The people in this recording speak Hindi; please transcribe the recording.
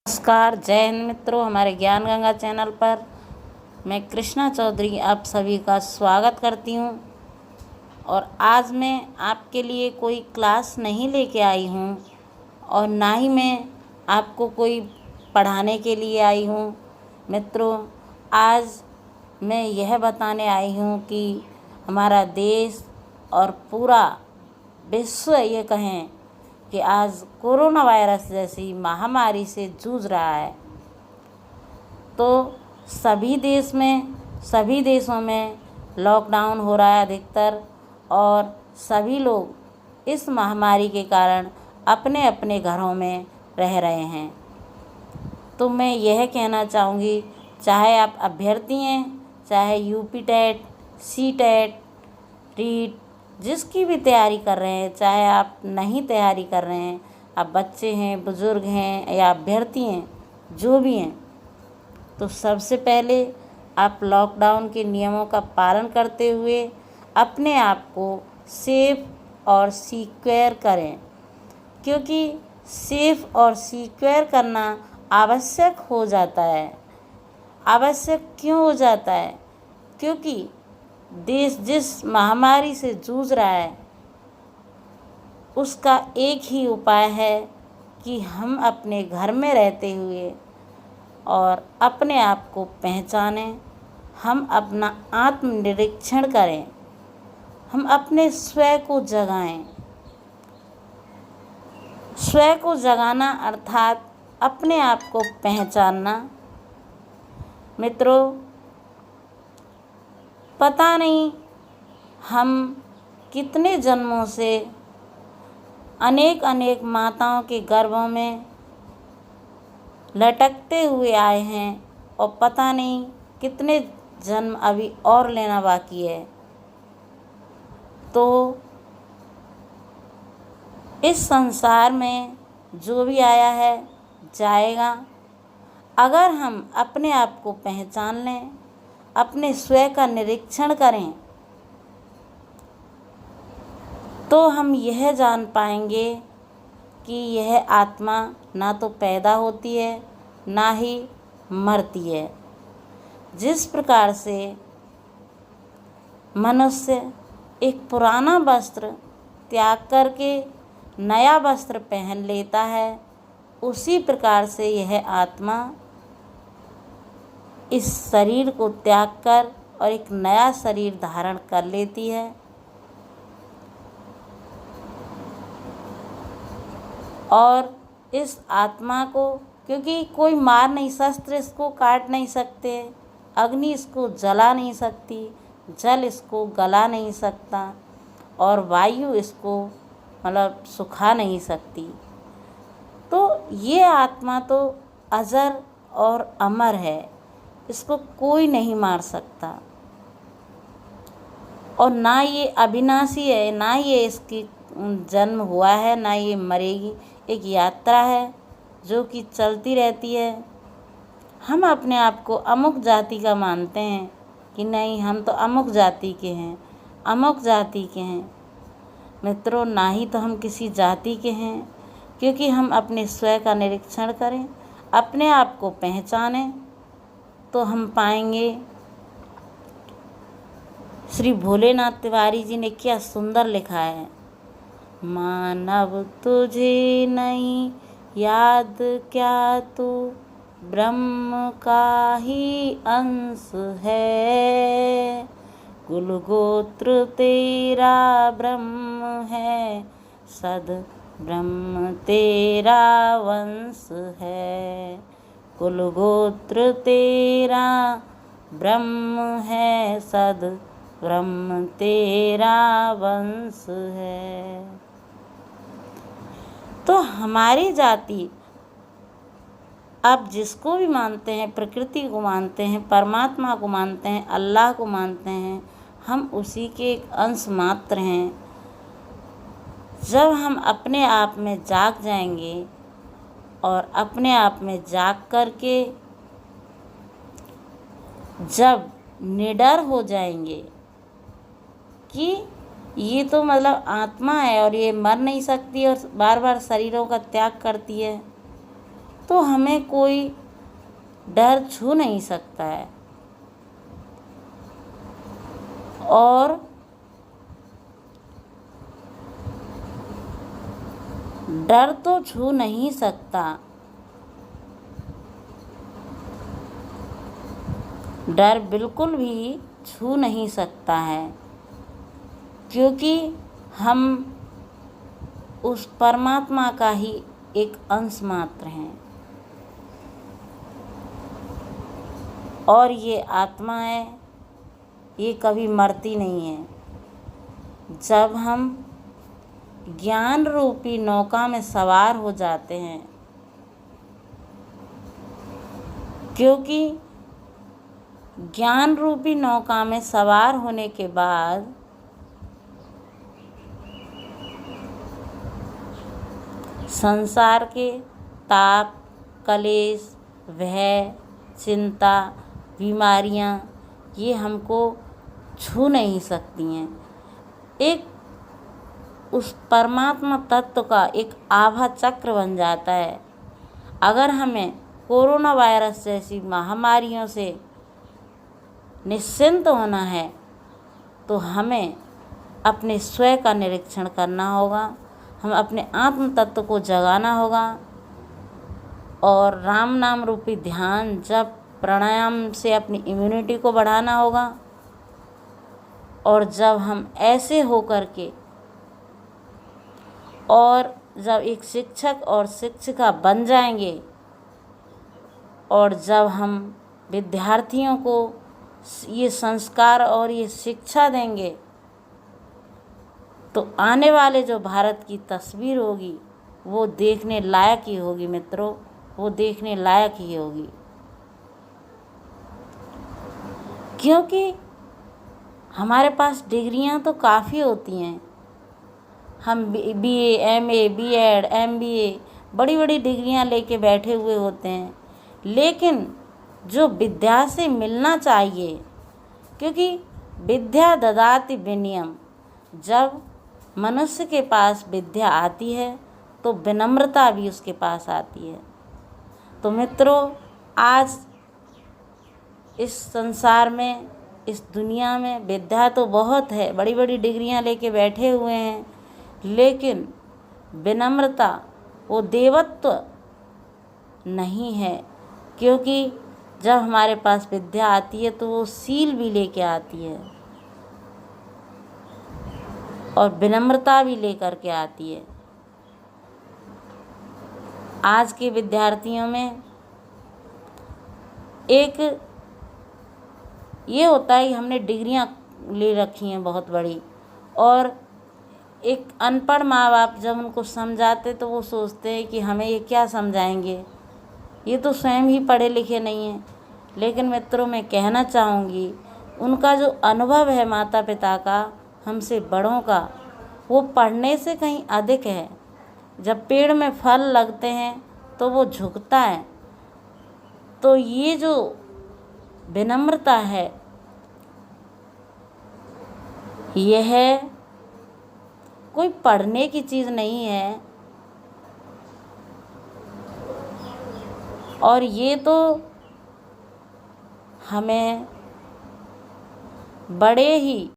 नमस्कार, जय हिंद मित्रों। हमारे ज्ञान गंगा चैनल पर मैं कृष्णा चौधरी आप सभी का स्वागत करती हूँ। और आज मैं आपके लिए कोई क्लास नहीं लेके आई हूँ और ना ही मैं आपको कोई पढ़ाने के लिए आई हूँ। मित्रों, आज मैं यह बताने आई हूँ कि हमारा देश और पूरा विश्व ये कहें कि आज कोरोना वायरस जैसी महामारी से जूझ रहा है। तो सभी देशों में लॉकडाउन हो रहा है अधिकतर, और सभी लोग इस महामारी के कारण अपने अपने घरों में रह रहे हैं। तो मैं यह कहना चाहूँगी, चाहे आप अभ्यर्थी हैं, चाहे UP TET, C TET, REET, जिसकी भी तैयारी कर रहे हैं, चाहे आप नहीं तैयारी कर रहे हैं, आप बच्चे हैं, बुज़ुर्ग हैं या अभ्यर्थी हैं, जो भी हैं, तो सबसे पहले आप लॉकडाउन के नियमों का पालन करते हुए अपने आप को सेफ और सिक्योर करें। क्योंकि सेफ और सिक्योर करना आवश्यक हो जाता है। आवश्यक क्यों हो जाता है? क्योंकि देश जिस महामारी से जूझ रहा है उसका एक ही उपाय है कि हम अपने घर में रहते हुए और अपने आप को पहचानें, हम अपना आत्मनिरीक्षण करें, हम अपने स्वयं को जगाएं। स्वयं को जगाना अर्थात अपने आप को पहचानना। मित्रों, पता नहीं हम कितने जन्मों से अनेक माताओं के गर्भों में लटकते हुए आए हैं और पता नहीं कितने जन्म अभी और लेना बाकी है। तो इस संसार में जो भी आया है जाएगा। अगर हम अपने आप को पहचान लें, अपने स्वयं का निरीक्षण करें, तो हम यह जान पाएंगे कि यह आत्मा ना तो पैदा होती है ना ही मरती है। जिस प्रकार से मनुष्य एक पुराना वस्त्र त्याग करके नया वस्त्र पहन लेता है, उसी प्रकार से यह आत्मा इस शरीर को त्याग कर और एक नया शरीर धारण कर लेती है। और इस आत्मा को, क्योंकि कोई मार नहीं, शस्त्र इसको काट नहीं सकते, अग्नि इसको जला नहीं सकती, जल इसको गला नहीं सकता और वायु इसको सुखा नहीं सकती। तो ये आत्मा तो अजर और अमर है, इसको कोई नहीं मार सकता। और ना ये अविनाशी है, ना ये इसकी जन्म हुआ है, ना ये मरेगी। एक यात्रा है जो कि चलती रहती है। हम अपने आप को अमुक जाति का मानते हैं कि नहीं, हम तो अमुक जाति के हैं, अमुक जाति के हैं। मित्रों, ना ही तो हम किसी जाति के हैं। क्योंकि हम अपने स्वयं का निरीक्षण करें, अपने आप को पहचानें, तो हम पाएंगे। श्री भोलेनाथ तिवारी जी ने क्या सुंदर लिखा है, मानव तुझे नहीं याद, क्या तू ब्रह्म का ही अंश है, कुल गोत्र तेरा ब्रह्म है, सद ब्रह्म तेरा वंश है, कुल गोत्र तेरा ब्रह्म है, सद ब्रह्म तेरा वंश है। तो हमारी जाति, आप जिसको भी मानते हैं, प्रकृति को मानते हैं, परमात्मा को मानते हैं, अल्लाह को मानते हैं, हम उसी के एक अंश मात्र हैं। जब हम अपने आप में जाग जाएंगे और अपने आप में जाग करके जब निडर हो जाएंगे कि ये तो आत्मा है और ये मर नहीं सकती और बार बार शरीरों का त्याग करती है, तो हमें कोई डर छू नहीं सकता है। और डर तो छू नहीं सकता, डर बिल्कुल भी छू नहीं सकता है, क्योंकि हम उस परमात्मा का ही एक अंश मात्र हैं। और ये आत्मा है, ये कभी मरती नहीं है। जब हम ज्ञान रूपी नौका में सवार हो जाते हैं, क्योंकि ज्ञान रूपी नौका में सवार होने के बाद संसार के ताप, कलेश, भय, चिंता, बीमारियां ये हमको छू नहीं सकती हैं। एक उस परमात्मा तत्व का एक आभा चक्र बन जाता है। अगर हमें कोरोना वायरस जैसी महामारियों से निश्चिंत होना है तो हमें अपने स्वयं का निरीक्षण करना होगा, हम अपने आत्म तत्व को जगाना होगा और राम नाम रूपी ध्यान, जप, प्राणायाम से अपनी इम्यूनिटी को बढ़ाना होगा। और जब हम ऐसे हो कर के और जब एक शिक्षक और शिक्षिका बन जाएंगे और जब हम विद्यार्थियों को ये संस्कार और ये शिक्षा देंगे तो आने वाले जो भारत की तस्वीर होगी वो देखने लायक ही होगी मित्रों, वो देखने लायक ही होगी। क्योंकि हमारे पास डिग्रियां तो काफ़ी होती हैं, हम BA, MA, B.Ed, MBA बड़ी बड़ी डिग्रियां लेके बैठे हुए होते हैं, लेकिन जो विद्या से मिलना चाहिए, क्योंकि विद्या ददाति विनयम, जब मनुष्य के पास विद्या आती है तो विनम्रता भी उसके पास आती है। तो मित्रों, आज इस संसार में, इस दुनिया में विद्या तो बहुत है, बड़ी बड़ी डिग्रियां लेके बैठे हुए हैं, लेकिन विनम्रता वो देवत्व नहीं है। क्योंकि जब हमारे पास विद्या आती है तो वो सील भी लेके आती है और विनम्रता भी लेकर के आती है। आज के विद्यार्थियों में एक ये होता है कि हमने डिग्रियां ले रखी हैं बहुत बड़ी, और एक अनपढ़ माँ बाप जब उनको समझाते तो वो सोचते हैं कि हमें ये क्या समझाएंगे, ये तो स्वयं ही पढ़े लिखे नहीं हैं। लेकिन मित्रों, मैं कहना चाहूँगी, उनका जो अनुभव है माता पिता का, हमसे बड़ों का, वो पढ़ने से कहीं अधिक है। जब पेड़ में फल लगते हैं तो वो झुकता है। तो ये जो विनम्रता है, यह कोई पढ़ने की चीज़ नहीं है, और ये तो हमें बड़े ही